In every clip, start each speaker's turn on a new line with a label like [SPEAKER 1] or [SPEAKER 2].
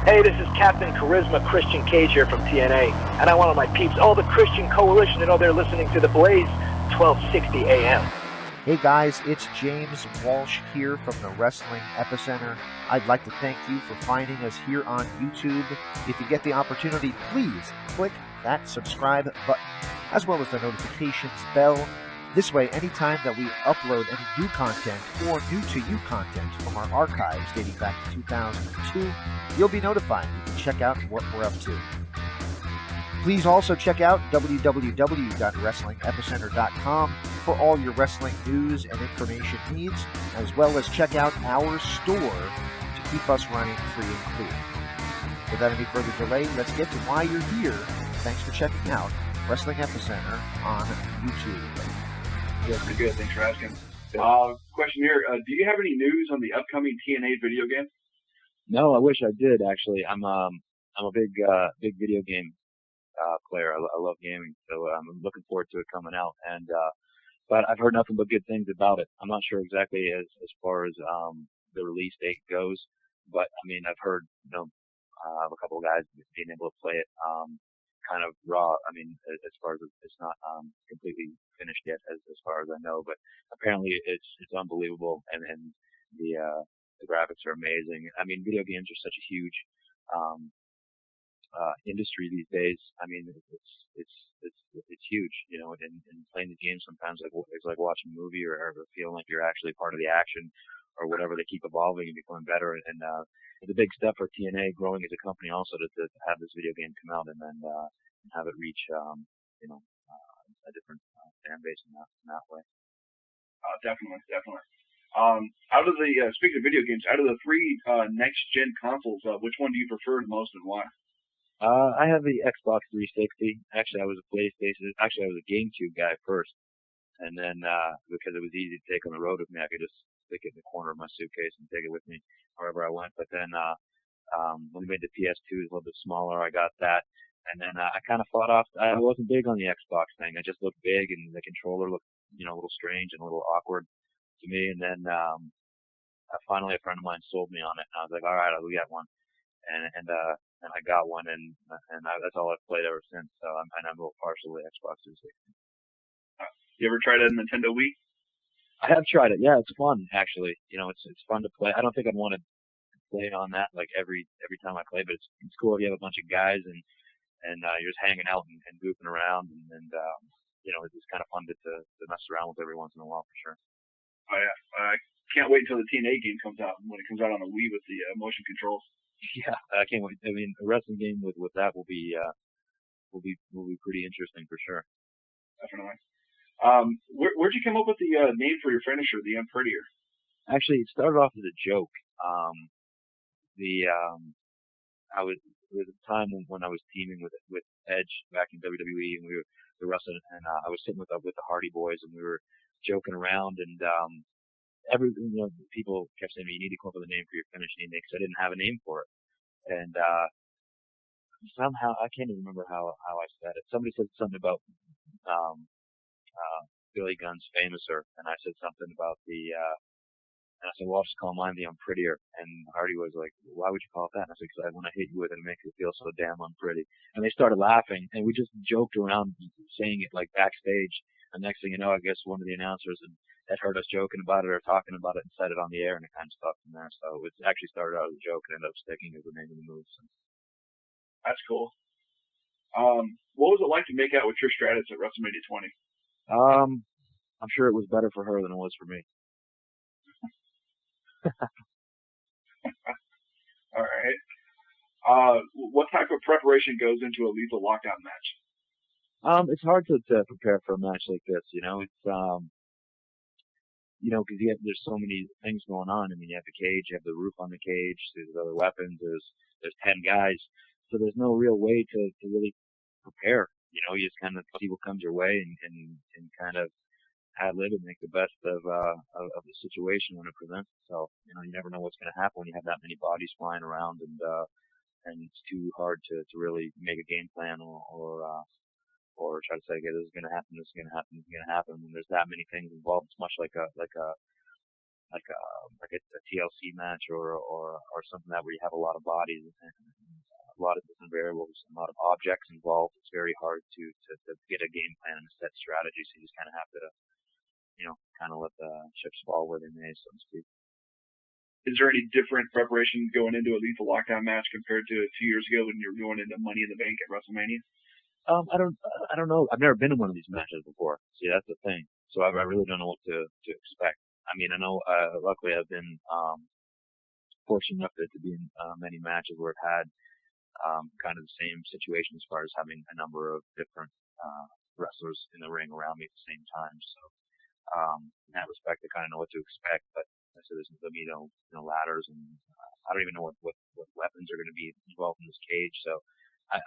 [SPEAKER 1] Hey, this is Captain Charisma Christian Cage here from TNA, and I want all my peeps, all the Christian Coalition, to know they're listening to The Blaze, 1260 AM.
[SPEAKER 2] Hey guys, it's James Walsh here from the Wrestling Epicenter. I'd like to thank you for finding us here on YouTube. If you get the opportunity, please click that subscribe button, as well as the notifications bell. This way, anytime that we upload any new content or new-to-you content from our archives dating back to 2002, you'll be notified. You can check out what we're up to. Please also check out www.wrestlingepicenter.com for all your wrestling news and information needs, as well as check out our store to keep us running free and clear. Without any further delay, let's get to why you're here. Thanks for checking out Wrestling Epicenter on YouTube.
[SPEAKER 3] Yeah, pretty good. Thanks for asking. Question here: do you have any news on the upcoming TNA video game?
[SPEAKER 4] No, I wish I did. Actually, I'm a big video game player. I love gaming, so I'm looking forward to it coming out. And but I've heard nothing but good things about it. I'm not sure exactly as far as the release date goes, but I mean, I've heard I have a couple of guys being able to play it kind of raw. I mean, as far as it's not completely finished yet, as far as I know, but apparently it's unbelievable, and the graphics are amazing. I mean, video games are such a huge industry these days. I mean, it's huge, and playing the game sometimes it's like watching a movie or feeling like you're actually part of the action or whatever. They keep evolving and becoming better, and it's a big step for TNA growing as a company also to have this video game come out and then have it reach a different fan base in that way.
[SPEAKER 3] Definitely. Out of the speaking of video games, out of the three next gen consoles, which one do you prefer the most and why?
[SPEAKER 4] I have the Xbox 360. Actually, I was a PlayStation. Actually, I was a GameCube guy first, and then because it was easy to take on the road with me, I could just stick it in the corner of my suitcase and take it with me wherever I went. But then when we made the PS2 a little bit smaller, I got that, and then I kind of fought off. I wasn't big on the Xbox thing. It just looked big, and the controller looked a little strange and a little awkward to me. And then finally, a friend of mine sold me on it, and I was like, all right, I'll get one. And I got one, and that's all I've played ever since. So I'm a little partial to the Xbox 360.
[SPEAKER 3] You ever tried a Nintendo Wii?
[SPEAKER 4] I have tried it. Yeah, it's fun actually. It's fun to play. I don't think I'd want to play on that like every time I play, but it's cool if you have a bunch of guys and you're just hanging out and goofing around, and it's kind of fun to mess around with every once in a while for sure.
[SPEAKER 3] Oh yeah, I can't wait until the TNA game comes out when it comes out on the Wii with the motion controls.
[SPEAKER 4] Yeah, I can't wait. I mean, a wrestling game with that will be pretty interesting for sure.
[SPEAKER 3] Definitely. Where'd you come up with the name for your finisher, the Unprettier?
[SPEAKER 4] Actually, it started off as a joke. There was a time when I was teaming with Edge back in WWE, and we were wrestling, and I was sitting with the Hardy Boys, and we were joking around, and people kept saying to me, you need to come up with a name for your finishing name, because I didn't have a name for it. And somehow, I can't even remember how I said it. Somebody said something about Billy Gunn's Famouser, and I said something about and I said, well, I'll just call mine the Unprettier. And Hardy was like, why would you call it that? And I said, because when I hit you with it, it makes it feel so damn unpretty. And they started laughing, and we just joked around saying it like backstage. And next thing you know, I guess one of the announcers had heard us joking about it or talking about it and said it on the air, and it kind of stuck from there. So it actually started out as a joke and ended up sticking as the name of the move. So.
[SPEAKER 3] That's cool. What was it like to make out with Trish Stratus at WrestleMania 20?
[SPEAKER 4] I'm sure it was better for her than it was for me.
[SPEAKER 3] All right. What type of preparation goes into a lethal lockdown match?
[SPEAKER 4] It's hard to prepare for a match like this. It's because there's so many things going on. I mean, you have the cage, you have the roof on the cage, there's other weapons, there's 10 guys, so there's no real way to really prepare. You just kind of see what comes your way and kind of ad-lib and make the best of the situation when it presents itself. You never know what's going to happen when you have that many bodies flying around, and it's too hard to really make a game plan or try to say, okay, this is going to happen, this is going to happen, this is going to happen. When there's that many things involved, it's much like a a TLC match or something that where you have a lot of bodies and a lot of different variables, a lot of objects involved. It's very hard to get a game plan and a set strategy. So you just kind of have to, kind of let the chips fall where they may, so to speak.
[SPEAKER 3] Is there any different preparation going into a Lethal Lockdown match compared to 2 years ago when you were going into Money in the Bank at WrestleMania?
[SPEAKER 4] I don't know. I've never been in one of these matches before. See, that's the thing. So I really don't know what to expect. I mean, I know, luckily I've been, fortunate enough to be in, many matches where I've had, kind of the same situation as far as having a number of different, wrestlers in the ring around me at the same time. So, in that respect, I kind of know what to expect, but so there's going to be no ladders, and I don't even know what weapons are going to be involved in this cage. So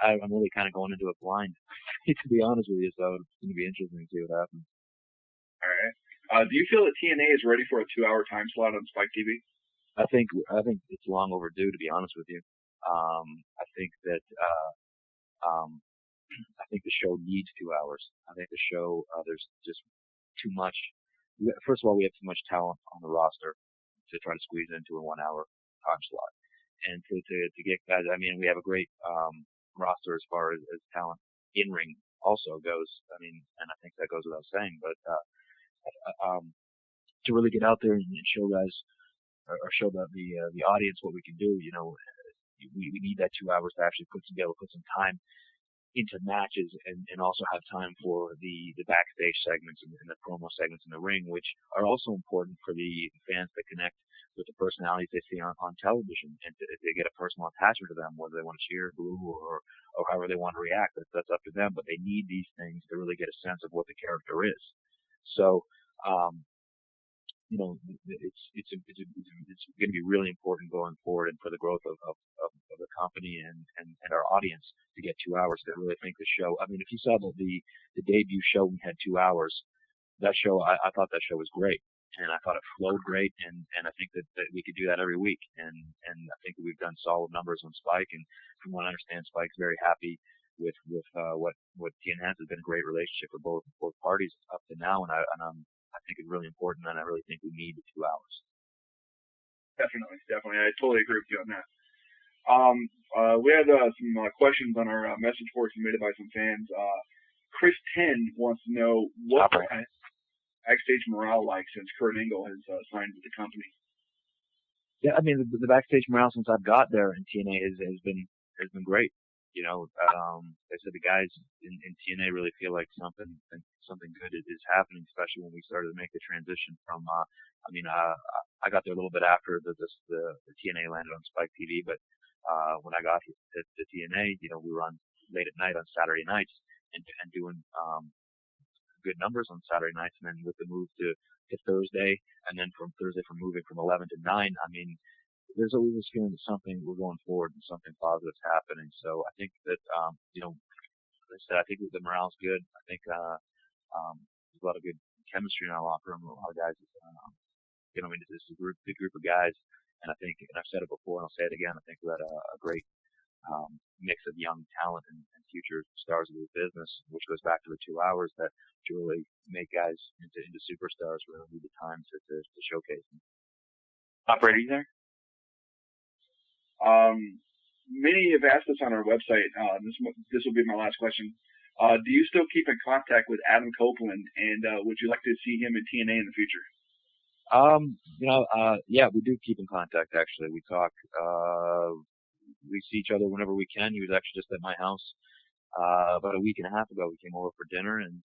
[SPEAKER 4] I'm really kind of going into it blind, to be honest with you. So it's going to be interesting to see what happens.
[SPEAKER 3] All right. Do you feel that TNA is ready for a 2-hour time slot on Spike TV?
[SPEAKER 4] I think it's long overdue, to be honest with you. I think that I think the show needs 2 hours. I think the show there's just too much. First of all, we have too much talent on the roster to try to squeeze it into a 1 hour time slot. And to get guys, I mean, we have a great roster as far as talent in ring also goes. I mean, and I think that goes without saying. But to really get out there and show guys or show the audience what we can do, we need that 2 hours to actually put some time into matches and also have time for the backstage segments and the promo segments in the ring, which are also important for the fans that connect with the personalities they see on television, and they get a personal attachment to them, whether they want to cheer, boo, or however they want to react. That's up to them, but they need these things to really get a sense of what the character is. So, it's going to be really important going forward and for the growth of the company and our audience to get 2 hours. I really think the show, I mean, if you saw the debut show, we had 2 hours. That show, I thought that show was great, and I thought it flowed great, and I think that we could do that every week, and I think we've done solid numbers on Spike, and from what I understand, Spike's very happy with what TNA has been a great relationship for both parties up to now, and I think it's really important, and I really think we need the 2 hours.
[SPEAKER 3] Definitely. I totally agree with you on that. We had some questions on our message board submitted by some fans. Chris 10 wants to know what backstage morale like since Kurt Angle has signed with the company.
[SPEAKER 4] Yeah, I mean the backstage morale since I've got there in TNA has been great. They said the guys in TNA really feel like something good is happening, especially when we started to make the transition from. I got there a little bit after the TNA landed on Spike TV, but when I got to TNA, we were on late at night on Saturday nights and doing good numbers on Saturday nights, and then with the move to Thursday, and then from Thursday moving from 11 to 9, I mean, there's always this feeling that we're going forward and something positive's happening. So I think that, like I said, I think the morale's good. I think there's a lot of good chemistry in our locker room. A lot of guys, this is a big group of guys, and I think, and I've said it before, and I'll say it again, I think we had a great mix of young talent and future stars of the business, which goes back to the 2 hours that to really make guys into superstars. We really need the time to showcase them. Operator, you there?
[SPEAKER 3] Many have asked us on our website, this will be my last question. Do you still keep in contact with Adam Copeland, and would you like to see him in TNA in the future?
[SPEAKER 4] Yeah, we do keep in contact, actually. We talk, we see each other whenever we can. He was actually just at my house, about a week and a half ago. We came over for dinner and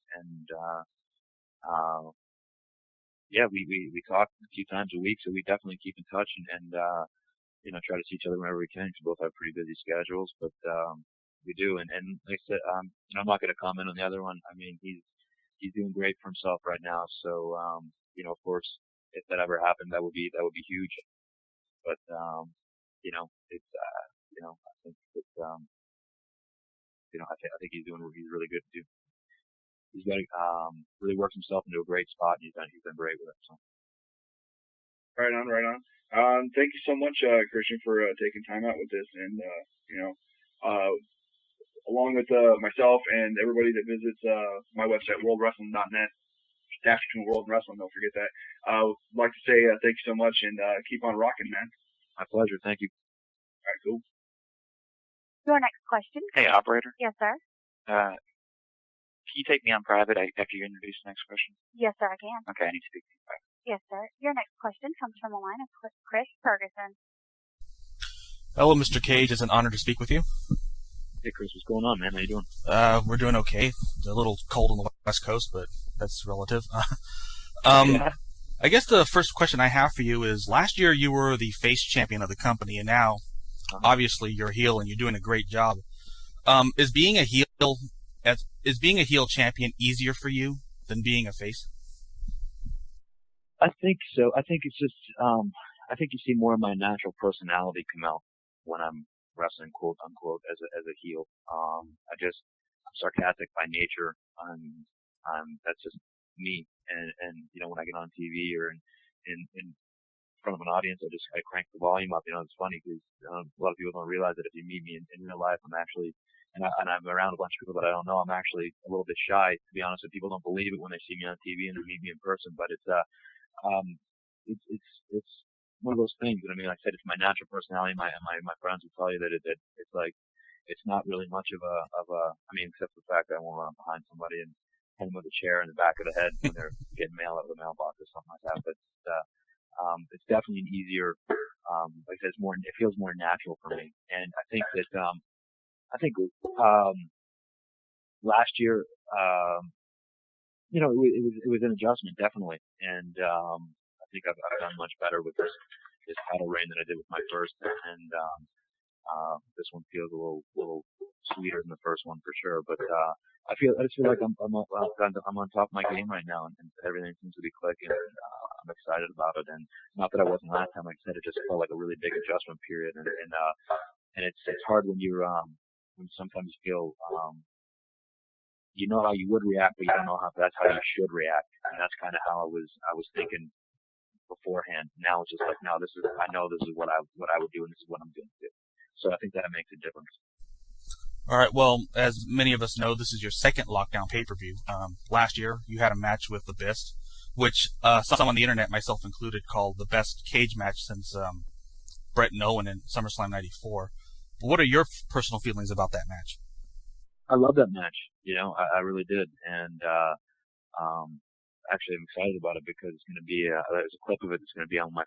[SPEAKER 4] we talk a few times a week, so we definitely keep in touch and try to see each other whenever we can, because we both have pretty busy schedules, but, we do. And like I said, I'm not going to comment on the other one. I mean, he's doing great for himself right now. So, of course, if that ever happened, that would be huge. But, I think that, I think he's really good too. He's got really worked himself into a great spot, and he's done great with it. So.
[SPEAKER 3] Right on. Thank you so much, Christian, for taking time out with this, and along with myself and everybody that visits my website, worldwrestling.net, dash between world and wrestling. Don't forget that. I'd like to say thank you so much, and keep on rocking, man.
[SPEAKER 4] My pleasure. Thank you.
[SPEAKER 3] All right, cool.
[SPEAKER 5] Your next question.
[SPEAKER 6] Hey, operator.
[SPEAKER 5] Yes, sir.
[SPEAKER 6] Can you take me on private after you introduce the next question?
[SPEAKER 5] Yes, sir, I can.
[SPEAKER 6] Okay, I need to speak to you private.
[SPEAKER 5] Yes, sir. Your next question comes from the line of Chris Ferguson.
[SPEAKER 7] Hello, Mr. Cage. It's an honor to speak with you.
[SPEAKER 4] Hey, Chris, what's going on, man? How you doing?
[SPEAKER 7] We're doing okay. It's a little cold on the West Coast, but that's relative.
[SPEAKER 4] Yeah.
[SPEAKER 7] I guess the first question I have for you is, last year you were the face champion of the company, and now, obviously, you're a heel and you're doing a great job. Is being a heel champion easier for you than being a face?
[SPEAKER 4] I think so. I think it's just, I think you see more of my natural personality come out when I'm wrestling, quote unquote, as a heel. I'm sarcastic by nature. That's just me. And when I get on TV or in front of an audience, I crank the volume up. It's funny because a lot of people don't realize that if you meet me in real life, I'm actually, and I'm around a bunch of people that I don't know, I'm actually a little bit shy, to be honest. If people don't believe it when they see me on TV and they meet me in person, but it's one of those things. I mean, like I said, it's my natural personality. My friends will tell you that it's like, it's not really much of a, I mean, except for the fact that I won't run behind somebody and hit them with a chair in the back of the head when they're getting mail out of the mailbox or something like that. But it's definitely an easier, like I said, it feels more natural for me. And I think that, last year, it was an adjustment, definitely. And, I think I've done much better with this title reign than I did with my first. And, this one feels a little sweeter than the first one for sure. But, I just feel like I'm on top of my game right now, and everything seems to be clicking. I'm excited about it, and not that I wasn't last time. Like I said, it just felt like a really big adjustment period, and it's hard when when sometimes you feel, you know how you would react, but you don't know that's how you should react, and that's kind of how I was thinking beforehand. Now it's just like, no, I know this is what I would do, and this is what I'm going to do. So I think that makes a difference.
[SPEAKER 7] All right, well, as many of us know, this is your second Lockdown pay-per-view. Last year, you had a match with The Abyss, which some on the internet, myself included, called the best cage match since Brett and Owen in SummerSlam '94. But what are your personal feelings about that match?
[SPEAKER 4] I love that match. I really did. And actually, I'm excited about it because it's going to be, there's a clip of it that's going to be on my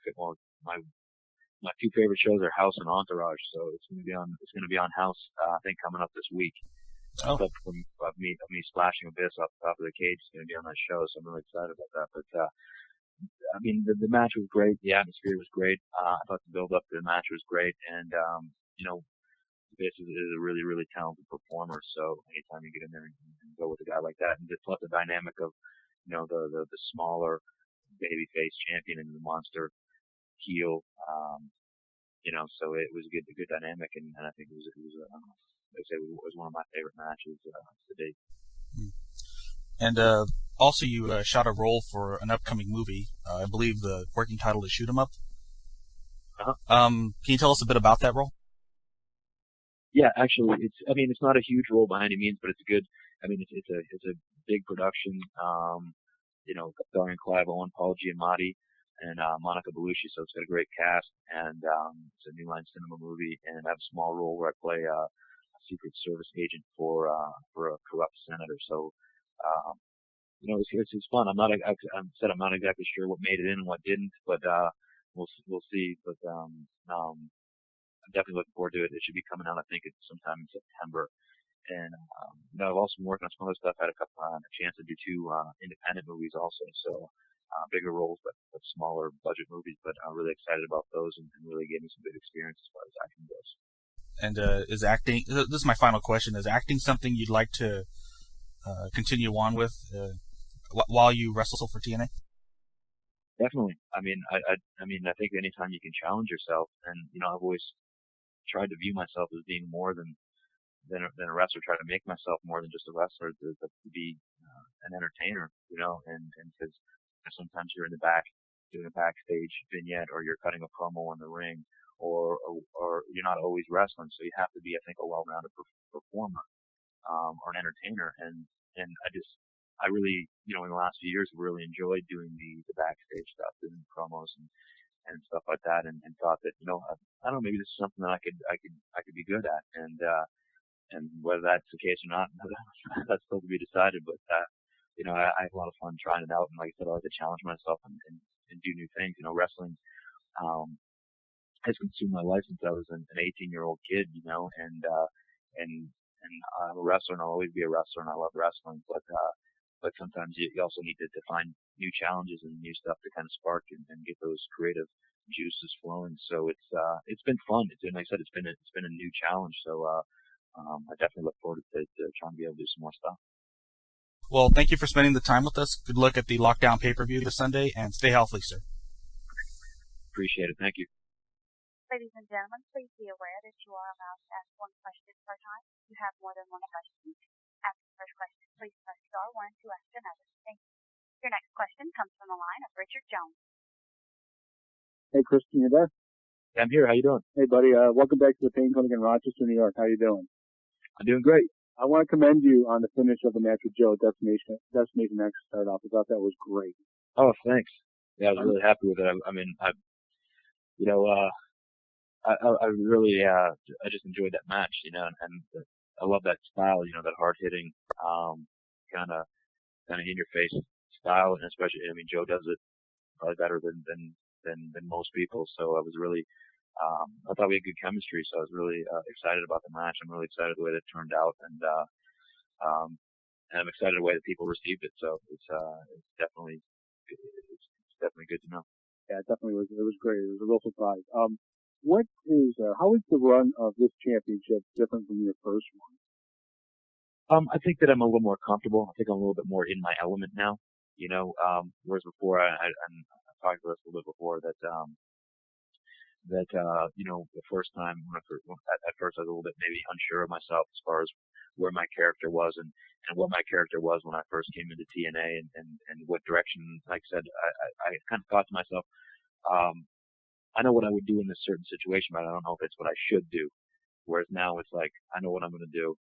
[SPEAKER 4] two favorite shows are House and Entourage, so it's going to be on House, I think, coming up this week.
[SPEAKER 7] Oh.
[SPEAKER 4] Clip of me splashing Abyss off the top of the cage is going to be on that show, so I'm really excited about that. But I mean, the match was great, the atmosphere was great. I thought the build up to the match was great, and Abyss is a really, really talented performer. So anytime you get in there and go with a guy like that, and plus the dynamic of the smaller babyface champion and the monster heel, so it was a good dynamic, and I think it was one of my favorite matches to date.
[SPEAKER 7] And also, you shot a role for an upcoming movie. I believe the working title is Shoot 'Em Up.
[SPEAKER 4] Uh-huh.
[SPEAKER 7] Can you tell us a bit about that role?
[SPEAKER 4] Yeah, actually, it's not a huge role by any means, but it's good. I mean, it's a big production. Starring Clive Owen, Paul Giamatti, and Monica Bellucci, so it's got a great cast, and it's a New Line Cinema movie, and I have a small role where I play a Secret Service agent for a corrupt senator. So, it's fun. I'm not exactly sure what made it in and what didn't, but we'll see. But I'm definitely looking forward to it. It should be coming out, I think, sometime in September. And I've also been working on some other stuff. I had a chance to do two independent movies also, so bigger roles but smaller budget movies. But I'm really excited about those and really gave me some good experience as far as acting goes. And
[SPEAKER 7] is acting? This is my final question. Is acting something you'd like to continue on with while you wrestle for TNA?
[SPEAKER 4] Definitely. I mean, I think anytime you can challenge yourself, and I've always tried to view myself as being more than a wrestler, try to make myself more than just a wrestler, to be an entertainer, and because sometimes you're in the back doing a backstage vignette, or you're cutting a promo in the ring, or you're not always wrestling, so you have to be, I think, a well-rounded performer, or an entertainer, and I really, in the last few years, really enjoyed doing the backstage stuff, doing the promos and stuff like that, and thought that, I don't know, maybe this is something that I could be good at, and whether that's the case or not, that's still to be decided. But I have a lot of fun trying it out, and like I said, I like to challenge myself and do new things. Wrestling has consumed my life since I was an 18-year-old kid, and I'm a wrestler, and I'll always be a wrestler, and I love wrestling, but sometimes you also need to find new challenges and new stuff to kind of spark and get those creative juices flowing. So it's been fun. Like I said, it's been a new challenge. So I definitely look forward to trying to be able to do some more stuff.
[SPEAKER 7] Well, thank you for spending the time with us. Good luck at the Lockdown pay-per-view this Sunday, and stay healthy, sir.
[SPEAKER 4] Appreciate it. Thank you.
[SPEAKER 5] Ladies and gentlemen, please be aware that you are allowed to ask one question per time. You have more than one question. After the first question, please press star 1 to ask another. Thank you. Your next question comes from the line of Richard Jones.
[SPEAKER 8] Hey, Christian, you there?
[SPEAKER 4] Yeah, I'm here. How you doing?
[SPEAKER 8] Hey, buddy. Welcome back to the Pain Clinic in Rochester, New York. How you doing?
[SPEAKER 4] I'm doing great.
[SPEAKER 8] I want to commend you on the finish of the match with Joe, Destination X start off. I thought that was great.
[SPEAKER 4] Oh, thanks. Yeah, I was really happy with it. I really, I just enjoyed that match, and I love that style, that hard hitting, kind of in your face style, and especially, Joe does it probably better than most people. So I was really, I thought we had good chemistry, so I was really excited about the match. I'm really excited the way that it turned out, and I'm excited the way that people received it. So it's definitely good to know.
[SPEAKER 8] Yeah, it definitely was. It was great. It was a real surprise. How is the run of this championship different from your first one?
[SPEAKER 4] I think that I'm a little more comfortable. I think I'm a little bit more in my element now. Whereas before, I talked about this a little bit before that the first time at first I was a little bit maybe unsure of myself as far as where my character was and what my character was when I first came into TNA and what direction. Like I said, I kind of thought to myself, I know what I would do in this certain situation, but I don't know if it's what I should do. Whereas now it's like, I know what I'm going to do.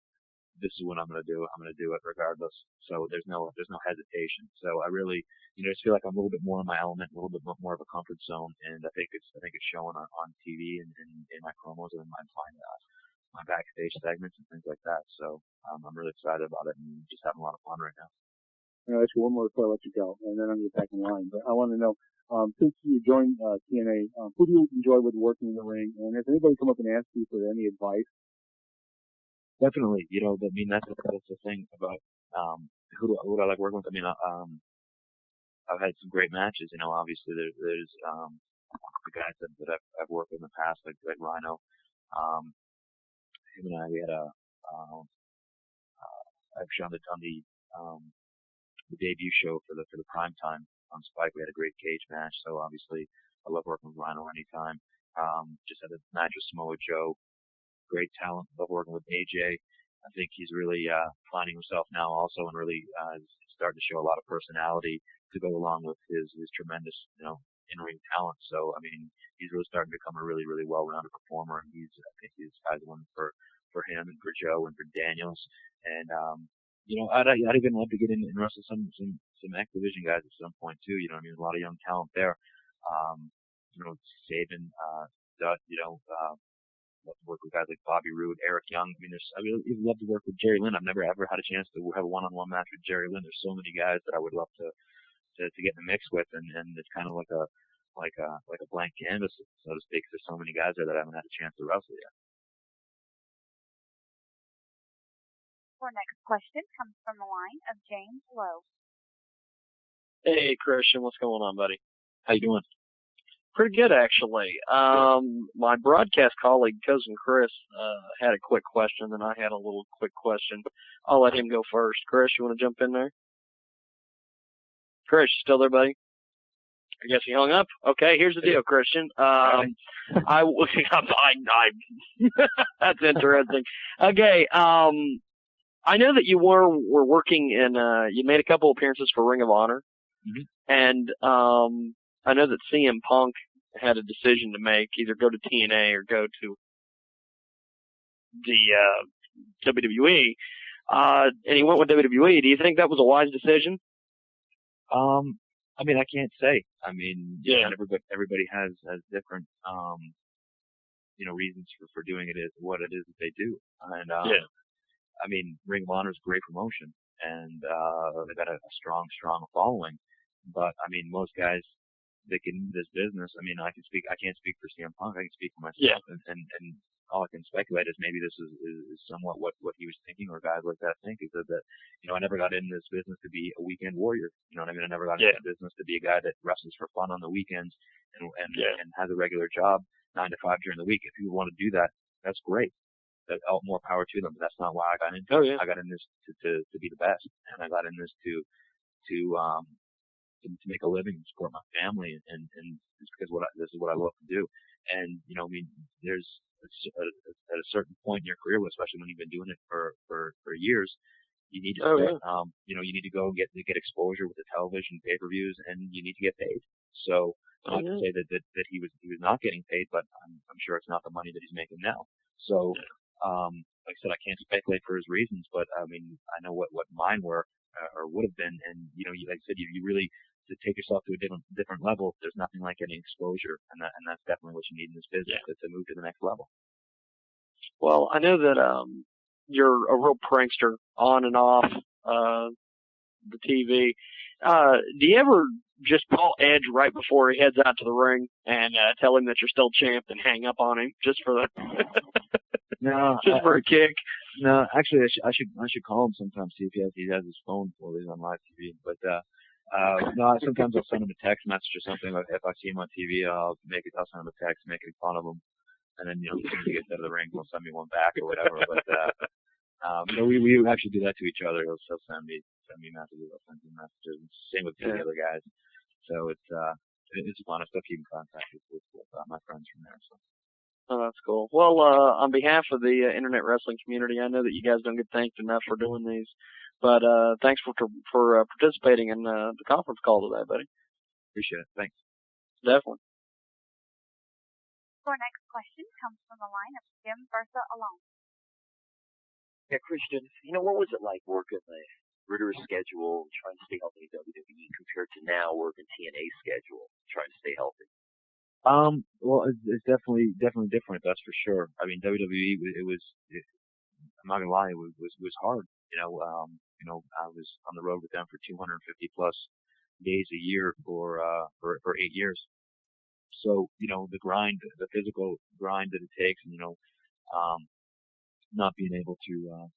[SPEAKER 4] This is what I'm going to do. I'm going to do it regardless. So there's no hesitation. So I really, just feel like I'm a little bit more in my element, a little bit more of a comfort zone. And I think it's showing on TV and in my promos and in my backstage segments and things like that. So I'm really excited about it and just having a lot of fun right now.
[SPEAKER 8] I'll ask you one more before I let you go, and then I'm going to get back in line. But I want to know, since you joined TNA, who do you enjoy with working in the ring? And has anybody come up and asked you for any advice?
[SPEAKER 4] Definitely. That's the thing about who do I like working with. I've had some great matches. Obviously there's the guys that I've worked with in the past, like Rhino. Him and I, we had actually on the debut show for the prime time on Spike, we had a great cage match. So obviously I love working with Rhino anytime. Just had a match with Samoa Joe. Great talent. Love working with AJ. I think he's really finding himself now also and really starting to show a lot of personality to go along with his tremendous, in-ring talent. So, he's really starting to become a really, really well-rounded performer. And I think he's the one for him and for Joe and for Daniels. And, I'd even love to get in and wrestle some X Division guys at some point too. A lot of young talent there. Saban, love to work with guys like Bobby Roode, Eric Young. I even love to work with Jerry Lynn. I've never ever had a chance to have a one-on-one match with Jerry Lynn. There's so many guys that I would love to get in the mix with, and it's kind of like a blank canvas, so to speak. There's so many guys there that I haven't had a chance to wrestle yet.
[SPEAKER 5] Our next question comes from the line of James Lowe.
[SPEAKER 9] Hey, Christian, what's going on, buddy?
[SPEAKER 4] How you doing?
[SPEAKER 9] Pretty good, actually. My broadcast colleague, Cousin Chris, had a quick question, and I had a little quick question. I'll let him go first. Chris, you want to jump in there? Chris, you still there, buddy? I guess he hung up. Okay, here's the deal, Christian. That's interesting. Okay, I know that you were working in, you made a couple appearances for Ring of Honor, and I know that CM Punk had a decision to make, either go to TNA or go to the WWE. and he went with WWE. Do you think that was a wise decision?
[SPEAKER 4] I mean, I can't say. I mean,
[SPEAKER 9] Yeah.
[SPEAKER 4] everybody has different, reasons for doing it, is what it is that they do. And,
[SPEAKER 9] Yeah.
[SPEAKER 4] I mean, Ring of Honor is a great promotion, and they've got a strong following. But I mean, most guys that get into this business, I mean, I can't speak for CM Punk. I can speak for myself, and all I can speculate is maybe this is somewhat what he was thinking, or guys like that think, is that I never got into this business to be a weekend warrior. You know what I mean? I never got into this business to be a guy that wrestles for fun on the weekends and has a regular job 9 to 5 during the week. If you want to do that, that's great. More power to them. But that's not why I got into it. I got in this to be the best, and I got in this to make a living and support my family, and it's because this is what I love to do. And I mean, there's at a certain point in your career, especially when you've been doing it for years, you need to you need to go and get exposure with the television pay-per-views, and you need to get paid. So not to say that he was not getting paid, but I'm sure it's not the money that he's making now. So like I said, I can't speculate for his reasons, but I mean, I know what mine were or would have been, and like I said, you really, to take yourself to a different level, there's nothing like getting exposure, and that's definitely what you need in this business to move to the next level.
[SPEAKER 9] Well, I know that you're a real prankster on and off the TV. Do you ever just call Edge right before he heads out to the ring and tell him that you're still champ and hang up on him just for the
[SPEAKER 4] No,
[SPEAKER 9] just for a kick?
[SPEAKER 4] No, actually, I should call him sometime, see if he has his phone while he's on live TV. But no, sometimes I'll send him a text message or something. If I see him on TV, I'll send him a text making fun of him, and then as soon as he gets out of the ring, he'll send me one back or whatever. But we actually do that to each other. He'll send me messages. I'll send him messages. Same with the other guys. So it's fun. I still keep in contact with my friends from there. So.
[SPEAKER 9] Oh, that's cool. Well, on behalf of the internet wrestling community, I know that you guys don't get thanked enough for doing these, but thanks for participating in the conference call today, buddy.
[SPEAKER 4] Appreciate it. Thanks.
[SPEAKER 9] Definitely.
[SPEAKER 5] Our next question comes from the line of Jim Bertha alone.
[SPEAKER 10] Yeah, Christian, what was it like working the rigorous schedule and trying to stay healthy in WWE compared to now working TNA schedule, trying to stay healthy?
[SPEAKER 4] Well, it's definitely different. That's for sure. I mean, WWE, I'm not gonna lie, it was hard. I was on the road with them for 250 plus days a year for 8 years. So, the grind, the physical grind that it takes, and, not being able to,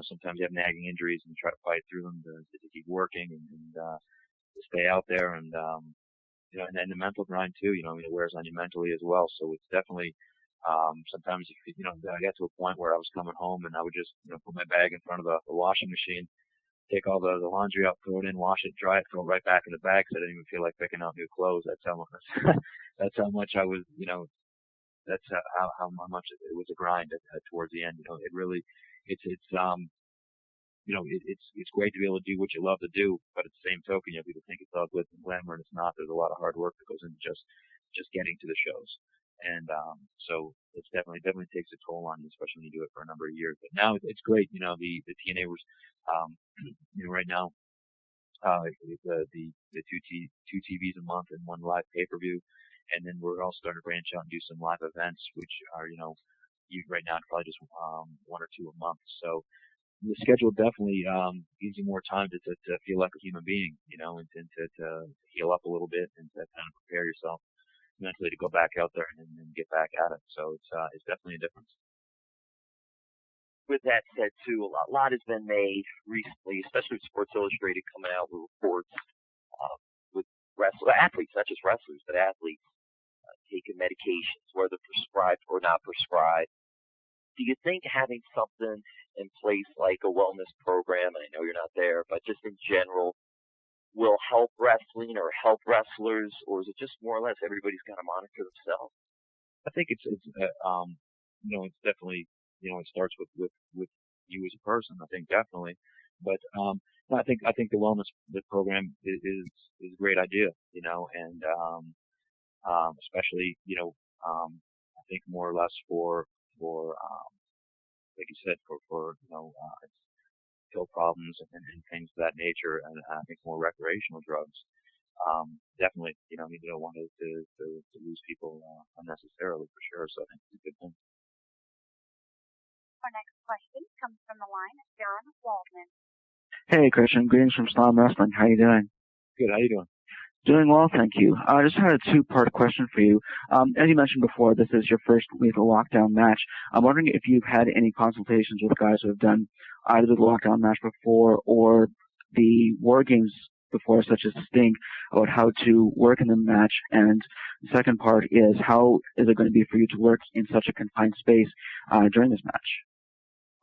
[SPEAKER 4] sometimes you have nagging injuries and try to fight through them to keep working and to stay out there, and and then the mental grind too, it wears on you mentally as well. So it's definitely, sometimes, I got to a point where I was coming home and I would just, put my bag in front of the washing machine, take all the laundry out, throw it in, wash it, dry it, throw it right back in the bag, because I didn't even feel like picking out new clothes. That's how much, that's how much I was, that's how much it was a grind towards the end. It really, it's great to be able to do what you love to do, but at the same token, people think it's all glitz and glamour, and it's not. There's a lot of hard work that goes into just getting to the shows, and so it's definitely takes a toll on you, especially when you do it for a number of years. But now it's great. The TNA was, right now, the two TVs a month and one live pay-per-view, and then we're all starting to branch out and do some live events, which are right now probably just 1 or 2 a month. So the schedule definitely gives you more time to feel like a human being, and to heal up a little bit and to kind of prepare yourself mentally to go back out there and get back at it. So it's definitely a difference.
[SPEAKER 10] With that said, too, a lot has been made recently, especially with Sports Illustrated coming out with reports with athletes, not just wrestlers, but athletes taking medications, whether prescribed or not prescribed. Do you think having something in place like a wellness program, and I know you're not there, but just in general, will help wrestling or help wrestlers, or is it just more or less everybody's got to monitor themselves?
[SPEAKER 4] I think it's definitely, it starts with you as a person. I think definitely, but I think the wellness program is a great idea, and especially I think more or less for like you said, for pill problems and things of that nature, and I think more recreational drugs. Definitely, you don't want to lose people unnecessarily for sure. So I think it's a good thing.
[SPEAKER 5] Our next question comes from the line of John Waldman.
[SPEAKER 11] Hey, Christian. Greetings from Slam Wrestling. How you doing?
[SPEAKER 4] Good. How you doing?
[SPEAKER 11] Doing well, thank you. I just had a two-part question for you. As you mentioned before, this is your first Lethal Lockdown match. I'm wondering if you've had any consultations with guys who have done either the Lockdown match before or the War Games before, such as Sting, about how to work in the match. And the second part is, how is it going to be for you to work in such a confined space during this match?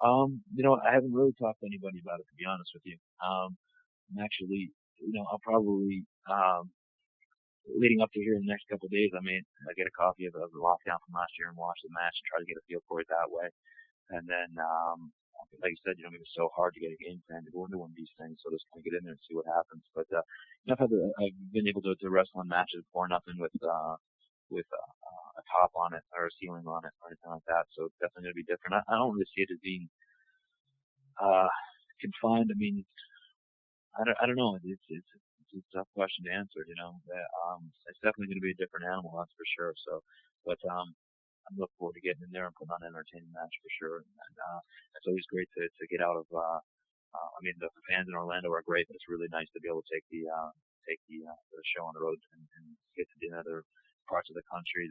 [SPEAKER 4] I haven't really talked to anybody about it, to be honest with you. I'm actually, I'll probably, leading up to here in the next couple of days, I get a copy of the Lockdown from last year and watch the match and try to get a feel for it that way. And then, like you said, it's so hard to get a game plan to go into one of these things, so just kind of get in there and see what happens. But, I've been able to wrestle in matches before, nothing with a top on it or a ceiling on it or anything like that. So it's definitely going to be different. I don't really see it as being confined. I don't know. It's a tough question to answer. It's definitely going to be a different animal, that's for sure. So, but I'm looking forward to getting in there and putting on an entertaining match for sure. And it's always great to get out of. The fans in Orlando are great, but it's really nice to be able to take the show on the road and get to the other parts of the country.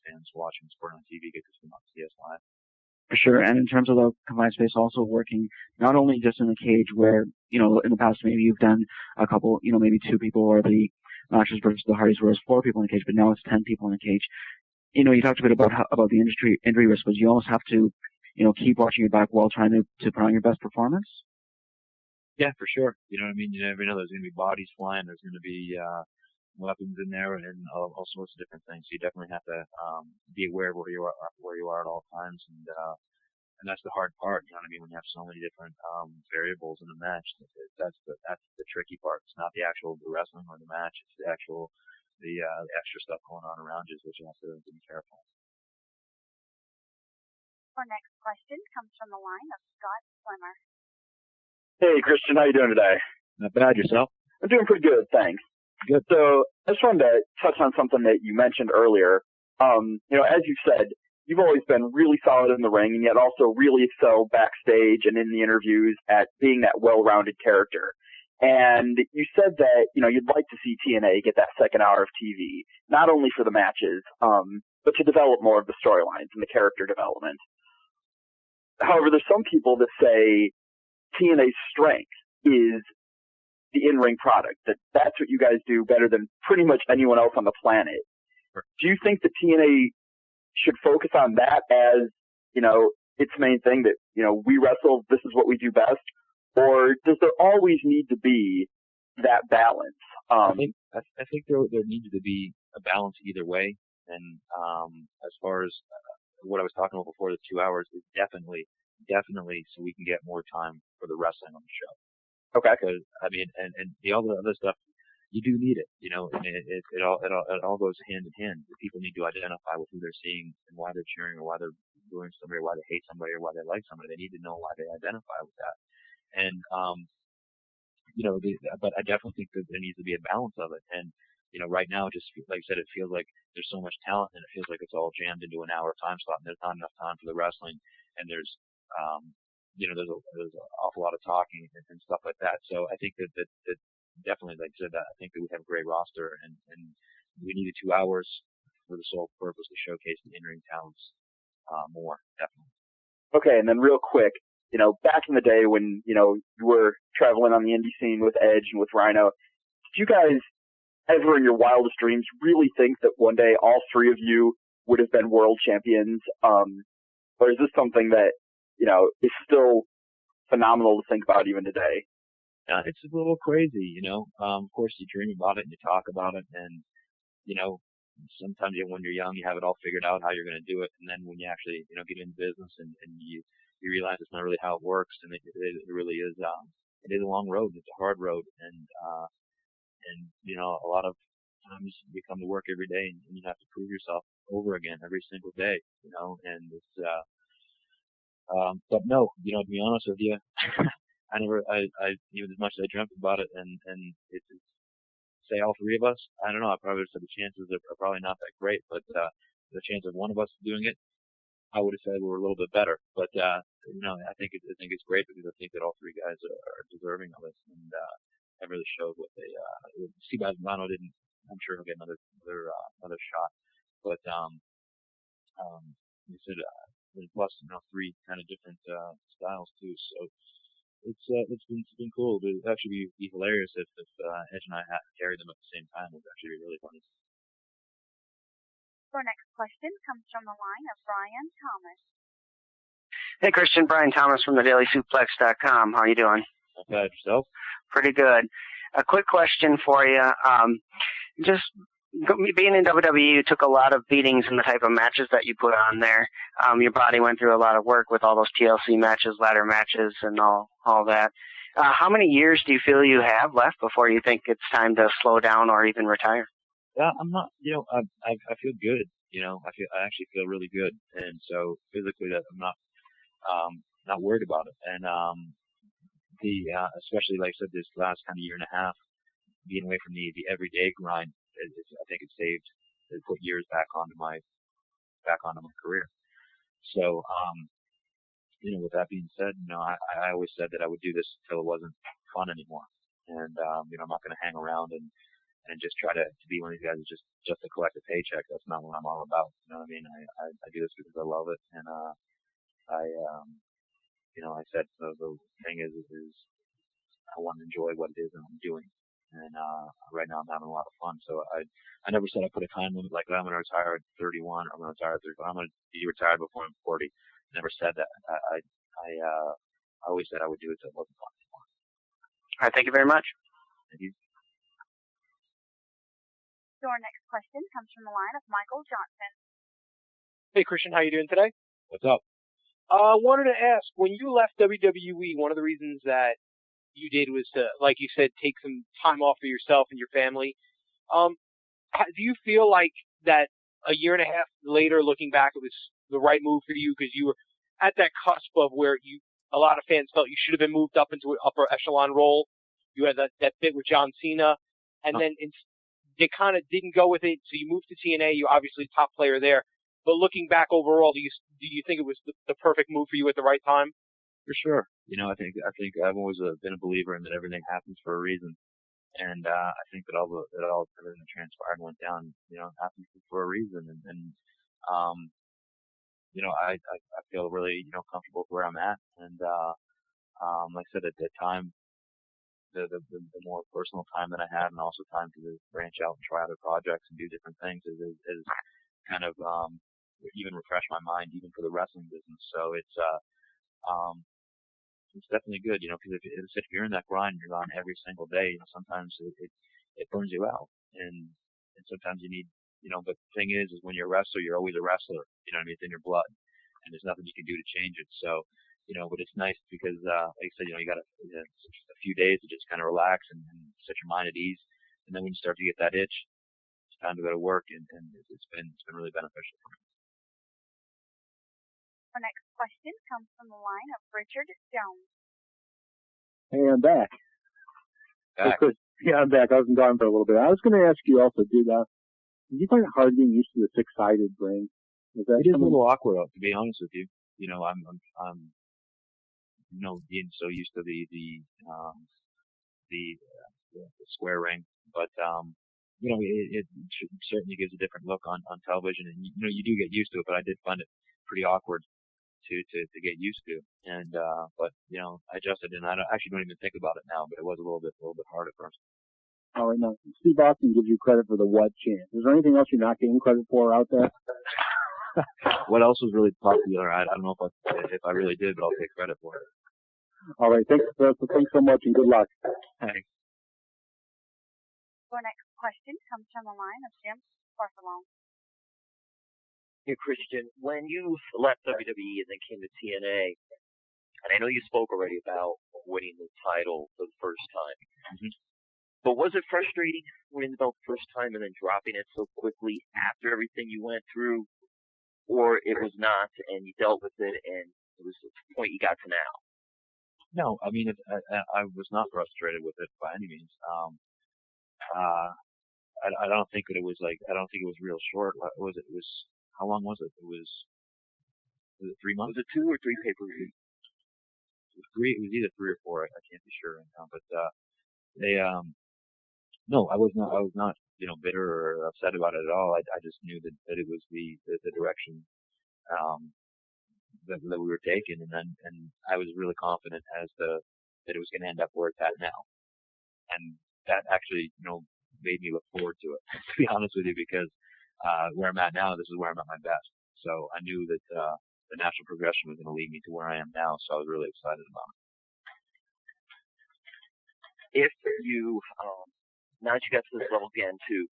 [SPEAKER 4] Fans watching sport on TV get to come out and see us live.
[SPEAKER 11] For sure. And in terms of the confined space, also working not only just in the cage where, in the past maybe you've done a couple, maybe 2 people, or the matches versus the Hardys where it's 4 people in the cage, but now it's 10 people in the cage. You talked a bit about the injury risk, but you almost have to, keep watching your back while trying to put on your best performance.
[SPEAKER 4] Yeah, for sure. You know what I mean? You never know. There's going to be bodies flying. There's going to be weapons in there and all sorts of different things. So you definitely have to be aware of where you are at all times, and that's the hard part. You know what I mean? When you have so many different variables in a match, that's the tricky part. It's not the actual wrestling or the match. It's the extra stuff going on around you, which you have to be careful.
[SPEAKER 5] Our next question comes from the line of Scott Slimmer.
[SPEAKER 12] Hey, Christian, how you doing today?
[SPEAKER 4] Not bad. Yourself?
[SPEAKER 12] I'm doing pretty good, thanks.
[SPEAKER 4] Good.
[SPEAKER 12] So I just wanted to touch on something that you mentioned earlier. As you said, you've always been really solid in the ring and yet also really excel backstage and in the interviews at being that well-rounded character. And you said that, you'd like to see TNA get that second hour of TV, not only for the matches, but to develop more of the storylines and the character development. However, there's some people that say TNA's strength is the in-ring product, that's what you guys do better than pretty much anyone else on the planet. Do you think that TNA should focus on that as, its main thing, that, we wrestle, this is what we do best? Or does there always need to be that balance?
[SPEAKER 4] I think there needs to be a balance either way. And as far as what I was talking about before, the 2 hours is definitely so we can get more time for the wrestling on the show.
[SPEAKER 12] Okay.
[SPEAKER 4] Because and all the other stuff, you do need it. It all goes hand in hand. The people need to identify with who they're seeing and why they're cheering, or why they're booing somebody, or why they hate somebody, or why they like somebody. They need to know why they identify with that. And but I definitely think that there needs to be a balance of it. And right now, just like I said, it feels like there's so much talent, and it feels like it's all jammed into an hour time slot, and there's not enough time for the wrestling, and there's there's an awful lot of talking and stuff like that. So I think that definitely, like I said, I think that we have a great roster, and we needed 2 hours for the sole purpose to showcase the in-ring talents more, definitely.
[SPEAKER 12] Okay, and then real quick, back in the day when, you were traveling on the indie scene with Edge and with Rhino, did you guys ever in your wildest dreams really think that one day all 3 of you would have been world champions? Or is this something that, is still phenomenal to think about even today?
[SPEAKER 4] It's a little crazy, of course you dream about it and you talk about it, and, sometimes when you're young, you have it all figured out how you're going to do it. And then when you actually, get in business and you realize it's not really how it works, and it really is, it is a long road. It's a hard road. And a lot of times you come to work every day and you have to prove yourself over again every single day, and it's, But no, to be honest with you, I even as much as I dreamt about it, and it's say all three of us, I don't know, I probably would have said the chances are probably not that great, but the chance of one of us doing it, I would have said we were a little bit better. But I think it's great because I think that all three guys are deserving of it, and that really showed what they. Steve Azamano didn't. I'm sure he'll get another shot, but you said plus three kind of different styles too, so. It's been cool. It would actually be hilarious if Edge and I had carried them at the same time. It would actually be really funny.
[SPEAKER 5] Our next question comes from the line of Brian Thomas.
[SPEAKER 13] Hey, Christian, Brian Thomas from thedailySuplex.com. How are you doing?
[SPEAKER 4] Not bad. Yourself?
[SPEAKER 13] Pretty good. A quick question for you. Just being in WWE, you took a lot of beatings in the type of matches that you put on there. Your body went through a lot of work with all those TLC matches, ladder matches, and all that. How many years do you feel you have left before you think it's time to slow down or even retire?
[SPEAKER 4] Yeah, I'm not. I feel good. I actually feel really good, and so physically, that I'm not worried about it. And especially like I said, this last kind of year and a half, being away from the everyday grind. I think it put years back onto my career. So, with that being said, I always said that I would do this until it wasn't fun anymore. And, I'm not going to hang around and just try to be one of these guys who's just to collect a paycheck. That's not what I'm all about. You know what I mean? I do this because I love it. And, I said the thing is I want to enjoy what it is that I'm doing. And right now I'm having a lot of fun. So I never said I put a time limit like I'm going to retire at 31 or I'm going to retire at 35. I'm going to be retired before I'm 40. I never said that. I always said I would do it till it wasn't fun anymore.
[SPEAKER 13] All right. Thank you very much.
[SPEAKER 4] Thank you.
[SPEAKER 5] Your next question comes from the line of Michael Johnson.
[SPEAKER 14] Hey, Christian, how you doing today?
[SPEAKER 4] What's up?
[SPEAKER 14] Wanted to ask, when you left WWE, one of the reasons that you did was to, like you said, take some time off for yourself and your family. Do you feel like that a year and a half later, looking back, it was the right move for you because you were at that cusp of where a lot of fans felt you should have been moved up into an upper echelon role. You had that bit with John Cena, and then they kind of didn't go with it, so you moved to TNA. You're obviously top player there. But looking back overall, do you think it was the perfect move for you at the right time?
[SPEAKER 4] For sure. I think I've always been a believer in that everything happens for a reason, and I think that everything that transpired and went down, happened for a reason, and I feel really comfortable with where I'm at, and like I said at that time, the more personal time that I had, and also time to branch out and try other projects and do different things, is kind of even refresh my mind even for the wrestling business. So it's definitely good, because if you're in that grind, you're on every single day. Sometimes it burns you out, and sometimes you need, But the thing is when you're a wrestler, you're always a wrestler. You know what I mean? It's in your blood, and there's nothing you can do to change it. So, but it's nice because, like I said, you got a few days to just kind of relax and set your mind at ease, and then when you start to get that itch, it's time to go to work, and it's been really beneficial for me.
[SPEAKER 5] Our next question comes from the line of Richard Jones.
[SPEAKER 8] Hey, I'm back. Yeah, I'm back. I was gone for a little bit. I was going to ask you also, did you find it hard getting used to the six-sided ring?
[SPEAKER 4] It is a little awkward, to be honest with you. I'm being so used to the square ring, but it certainly gives a different look on television, and you do get used to it. But I did find it pretty awkward to get used to, and but I adjusted, and I actually don't even think about it now. But it was a little bit hard at first.
[SPEAKER 8] All right, now Steve Austin gives you credit for the what chant. Is there anything else you're not getting credit for out there?
[SPEAKER 4] What else was really popular? I don't know if I really did, but I'll take credit for it.
[SPEAKER 8] All right, thanks so much, and good luck.
[SPEAKER 4] Thanks.
[SPEAKER 5] Our next question comes from the line of Jim Barcelona.
[SPEAKER 10] Hey, Christian, when you left WWE and then came to TNA, and I know you spoke already about winning the title for the first time, but was it frustrating winning the belt the first time and then dropping it so quickly after everything you went through, or it was not and you dealt with it and it was the point you got to now?
[SPEAKER 4] No, I mean, I was not frustrated with it by any means. I don't think that it was like, I don't think it was real short. What was it? It was, how long was it? Was it 3 months?
[SPEAKER 10] Was it 2 or 3 pay-per-views?
[SPEAKER 4] It was either 3 or 4. I can't be sure right now, but, they, no, I was not, bitter or upset about it at all. I just knew that it was the direction, that we were taking, and I was really confident that it was going to end up where it's at now. And that actually, made me look forward to it, to be honest with you, because, where I'm at now, this is where I'm at my best. So I knew that, the natural progression was going to lead me to where I am now, so I was really excited about
[SPEAKER 10] If
[SPEAKER 4] it.
[SPEAKER 10] you, now that you got to this level again too,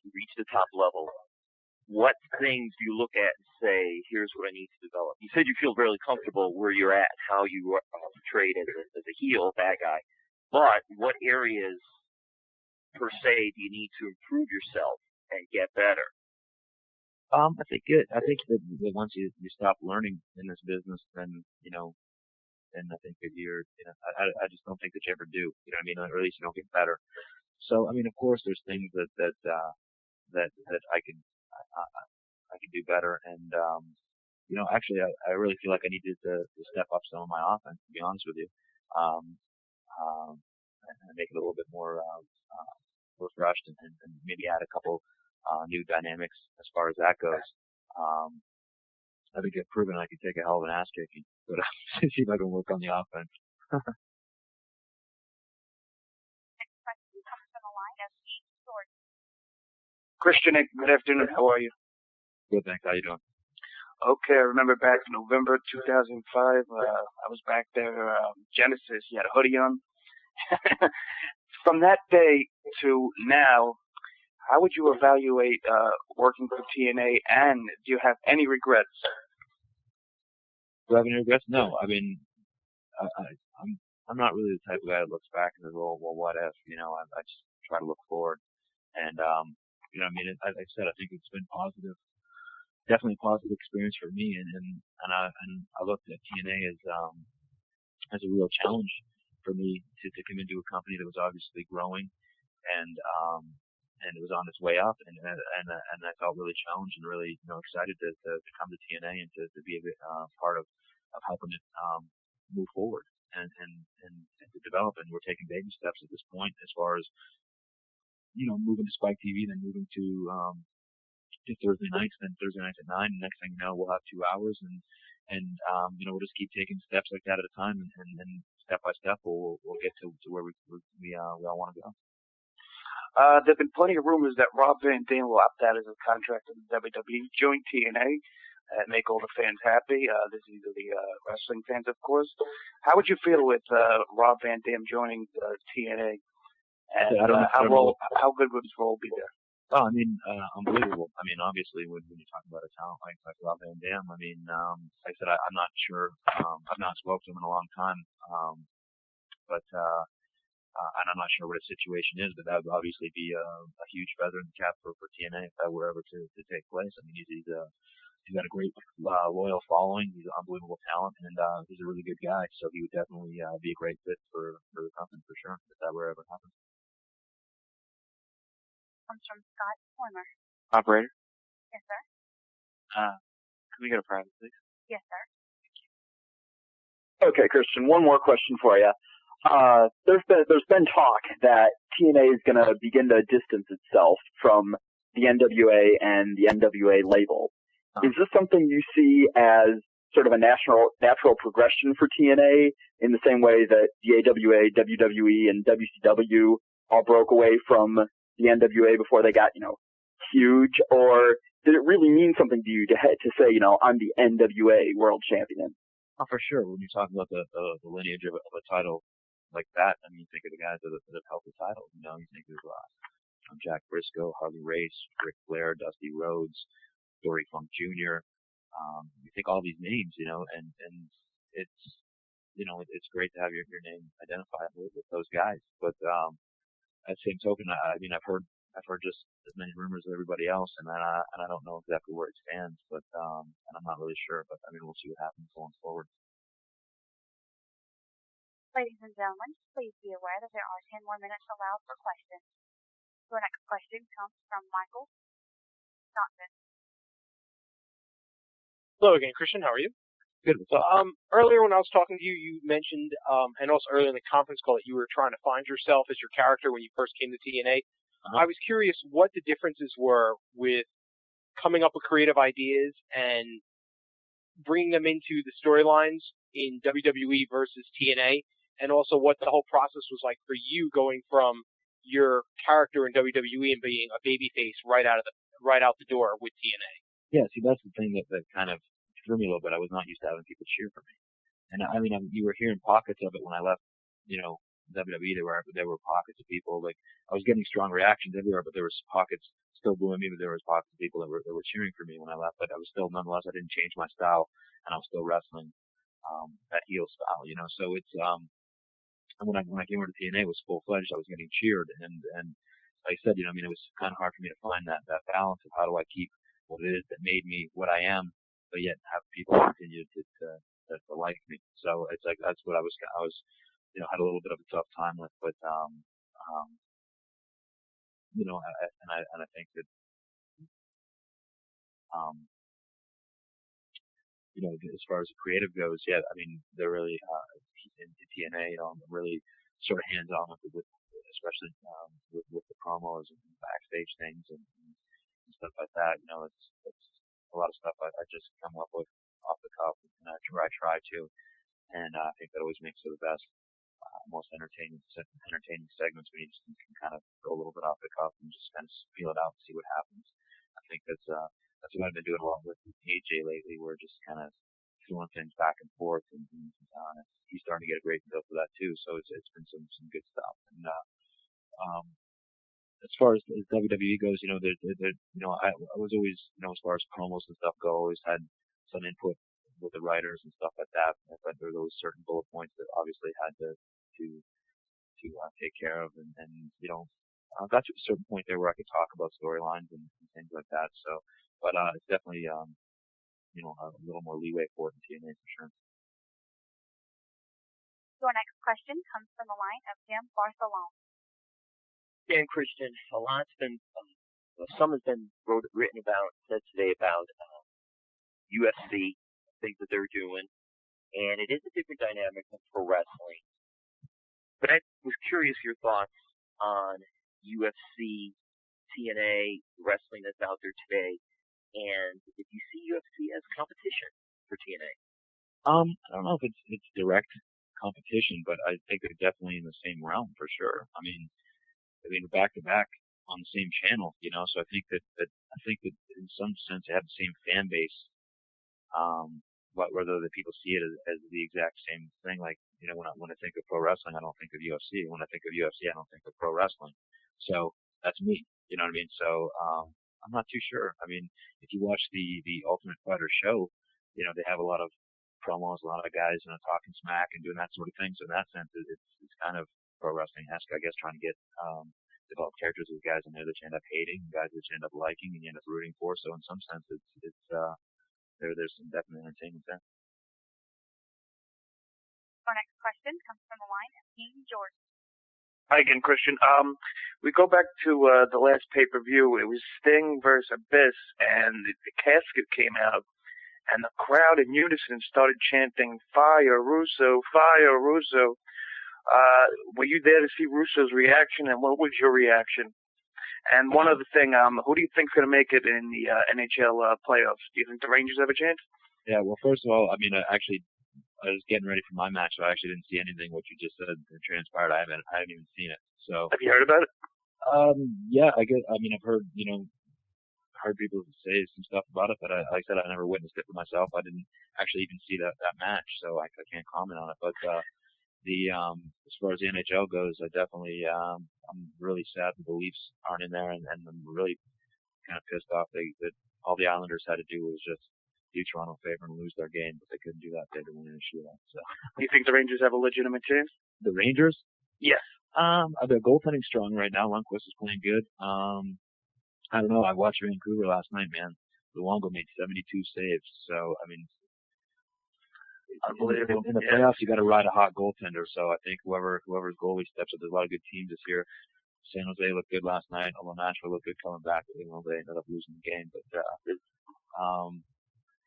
[SPEAKER 10] you reach the top level, what things do you look at and say, here's what I need to develop? You said you feel really comfortable where you're at, how you portrayed as a heel, bad guy, but what areas per se do you need to improve yourself and get better?
[SPEAKER 4] I think that once you stop learning in this business, then, then I think that I just don't think that you ever do, you know what I mean? Or at least you don't get better. So, I mean, of course, there's things that I can do better. And, actually, I really feel like I needed to step up some of my offense, to be honest with you. And make it a little bit more, refreshed and maybe add a couple, new dynamics as far as that goes. I think I've proven I can take a hell of an ass kicking, but see if I can work on the offense.
[SPEAKER 15] Christian, good afternoon. How are you?
[SPEAKER 4] Good, thanks. How you doing?
[SPEAKER 15] Okay, I remember back in November 2005, I was back there, Genesis. You had a hoodie on. From that day to now, how would you evaluate working for TNA, and do you have any regrets?
[SPEAKER 4] Do I have any regrets? No. I mean, I'm not really the type of guy that looks back and says, well, what if? I just try to look forward. And, I mean, like I said, I think it's been positive, definitely a positive experience for me. And I looked at TNA as a real challenge for me to come into a company that was obviously growing and it was on its way up. And I felt really challenged and really, excited to come to TNA and to be a part of helping it, move forward and to develop. And we're taking baby steps at this point as far as, moving to Spike TV, then moving to Thursday nights, then Thursday nights at 9. And next thing you know, we'll have 2 hours and we'll just keep taking steps like that at a time and step by step we'll get to where we all want to go.
[SPEAKER 15] There have been plenty of rumors that Rob Van Dam will opt out of his contract in the WWE, join TNA, and make all the fans happy. This is either the wrestling fans, of course. How would you feel with Rob Van Dam joining TNA? And how good would his role be there?
[SPEAKER 4] Oh, I mean, unbelievable. I mean, obviously, when you talk about a talent like Rob Van Dam, I mean, like I said, I'm not sure. I've not spoken to him in a long time, but and I'm not sure what his situation is, but that would obviously be a huge feather in the cap for TNA if that were ever to take place. I mean, he's got a great loyal following. He's an unbelievable talent, and he's a really good guy. So he would definitely be a great fit for the company for sure if that were ever happen.
[SPEAKER 5] Comes from Scott Former.
[SPEAKER 6] Operator?
[SPEAKER 5] Yes, sir.
[SPEAKER 6] Can we go to private, please?
[SPEAKER 5] Yes, sir.
[SPEAKER 12] Okay, Christian, one more question for you. There's been talk that TNA is going to begin to distance itself from the NWA and the NWA label. Is this something you see as sort of a natural progression for TNA in the same way that the AWA, WWE, and WCW all broke away from the NWA before they got, huge? Or did it really mean something to you to say, I'm the NWA world champion?
[SPEAKER 4] Oh, for sure. When you talk about the lineage of a title like that, I mean, think of the guys that have held the title. You think of Jack Briscoe, Harley Race, Ric Flair, Dusty Rhodes, Dory Funk Jr. You think all these names, and it's, it's great to have your name identified with those guys. But at the same token, I mean, I've heard I've heard just as many rumors as everybody else, and I don't know exactly where it stands, but and I'm not really sure. But I mean, we'll see what happens going forward.
[SPEAKER 5] Ladies and gentlemen, please be aware that there are 10 more minutes allowed for questions. Your next question comes from Michael Johnson.
[SPEAKER 14] Hello again, Christian. How are you?
[SPEAKER 4] Good. What's up?
[SPEAKER 14] Earlier when I was talking to you, you mentioned, and also earlier in the conference call, that you were trying to find yourself as your character when you first came to TNA. I was curious what the differences were with coming up with creative ideas and bringing them into the storylines in WWE versus TNA, and also what the whole process was like for you going from your character in WWE and being a babyface right out the door with TNA.
[SPEAKER 4] Yeah, see, that's the thing that kind of threw me a little bit. I was not used to having people cheer for me, and I mean, you were hearing pockets of it when I left, WWE. There were pockets of people, like I was getting strong reactions everywhere, but there was pockets still booing me, but there was pockets of people that were cheering for me when I left. But I was still, nonetheless, I didn't change my style, and I was still wrestling that heel style, So it's and when I came over to TNA, it was full fledged. I was getting cheered, and like I said, it was kind of hard for me to find that balance of how do I keep what it is that made me what I am, but yet have people continue to like me. So it's like that's what I was had a little bit of a tough time with, but I think that as far as the creative goes, yeah, I mean they're really in TNA, I'm really sort of hands on with especially with the promos and backstage things and stuff like that. It's a lot of stuff I just come up with off the cuff, and I try to, and I think that always makes it the best, most entertaining segments when you just can kind of go a little bit off the cuff and just kind of feel it out and see what happens. I think that's what I've been doing a lot with AJ lately. We're just kind of throwing things back and forth, and he's starting to get a great feel for that too. So it's been some good stuff. And as far as WWE goes, I was always, as far as promos and stuff go, always had some input with the writers and stuff like that. But there were those certain bullet points that obviously had to take care of, and I got to a certain point there where I could talk about storylines and things like that. So, but it's definitely a little more leeway for it in TNA for sure.
[SPEAKER 5] Your next question comes from the line of Jim Barcelona.
[SPEAKER 10] Dan Christian, a lot's been, some has been written about, said today about UFC, things that they're doing, and it is a different dynamic than pro wrestling. But I was curious your thoughts on UFC, TNA, wrestling that's out there today, and if you see UFC as competition for TNA.
[SPEAKER 4] I don't know if it's direct competition, but I think they're definitely in the same realm for sure. I mean, back to back on the same channel, So I think that in some sense they have the same fan base. But whether the people see it as the exact same thing, like when I think of pro wrestling, I don't think of UFC. When I think of UFC, I don't think of pro wrestling. So that's me. You know what I mean? So I'm not too sure. I mean, if you watch the Ultimate Fighter show, they have a lot of promos, a lot of guys talking smack and doing that sort of thing. So in that sense, it's kind of pro wrestling-esque, I guess, trying to get develop characters with guys in there that you end up hating, guys that you end up liking, and you end up rooting for. So in some sense, there's some definite entertainment there.
[SPEAKER 5] Our next question comes from the line of King Jordan.
[SPEAKER 15] Hi again, Christian. We go back to the last pay-per-view. It was Sting versus Abyss, and the casket came out, and the crowd in unison started chanting, "Fire Russo, Fire Russo." Were you there to see Russo's reaction, and what was your reaction? And one other thing, who do you think's going to make it in the NHL playoffs? Do you think the Rangers have a chance?
[SPEAKER 4] Yeah, well, first of all, I mean, I was getting ready for my match, so I actually didn't see anything what you just said transpired. I haven't even seen it. So
[SPEAKER 15] have you heard about it?
[SPEAKER 4] Yeah, I guess. I mean, I've heard heard people say some stuff about it, but like I said, I never witnessed it for myself. I didn't actually even see that match, so I can't comment on it. But as far as the NHL goes, I definitely I'm really sad the Leafs aren't in there, and I'm really kind of pissed off that all the Islanders had to do was just do Toronto a favor and lose their game, but they couldn't do that. They had to win in a shootout. So,
[SPEAKER 15] do you think the Rangers have a legitimate chance?
[SPEAKER 4] The Rangers?
[SPEAKER 15] Yes.
[SPEAKER 4] The goaltending's strong right now. Lundqvist is playing good. I don't know. I watched Vancouver last night, man. Luongo made 72 saves. So, I mean,
[SPEAKER 15] unbelievable.
[SPEAKER 4] In the playoffs, you got to ride a hot goaltender. So I think whoever's goalie steps up, there's a lot of good teams this year. San Jose looked good last night, although Nashville looked good coming back. You know, they ended up losing the game. But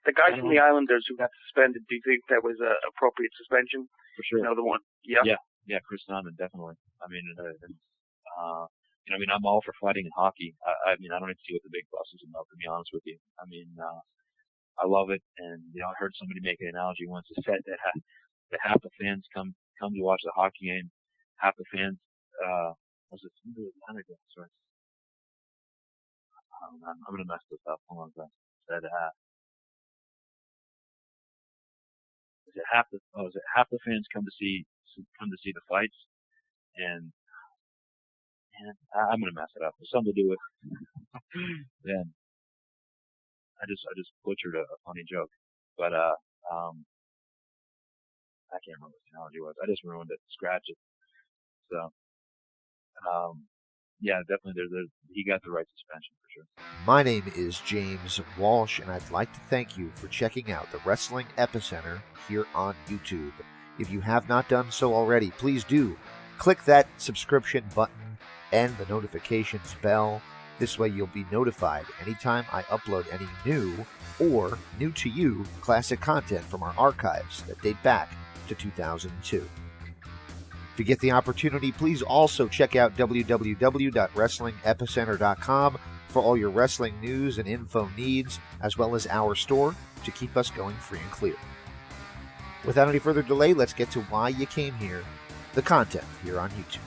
[SPEAKER 15] the guys from the Islanders who got suspended, do you think that was an appropriate suspension?
[SPEAKER 4] For sure.
[SPEAKER 15] You know, the one. Yeah.
[SPEAKER 4] Yeah, Chris Simon, definitely. I mean, you know, I mean, I'm all for fighting in hockey. I mean, I don't even see what the big fuss is about, to be honest with you. I mean, I love it, and you know, I heard somebody make an analogy once. It said that half the fans come to watch the hockey game, half the fans was it Canada? Sorry, I'm gonna mess this up. Hold on a second. Said is it half the fans come to see the fights, and I'm gonna mess it up. There's something to do with then. I just butchered a funny joke, but I can't remember what the analogy was. I just ruined it, scratched it. So, yeah, definitely he got the right suspension for sure.
[SPEAKER 2] My name is James Walsh, and I'd like to thank you for checking out the Wrestling Epicenter here on YouTube. If you have not done so already, please do click that subscription button and the notifications bell. This way you'll be notified anytime I upload any new or new to you classic content from our archives that date back to 2002. If you get the opportunity, please also check out www.wrestlingepicenter.com for all your wrestling news and info needs, as well as our store to keep us going free and clear. Without any further delay, let's get to why you came here, the content here on YouTube.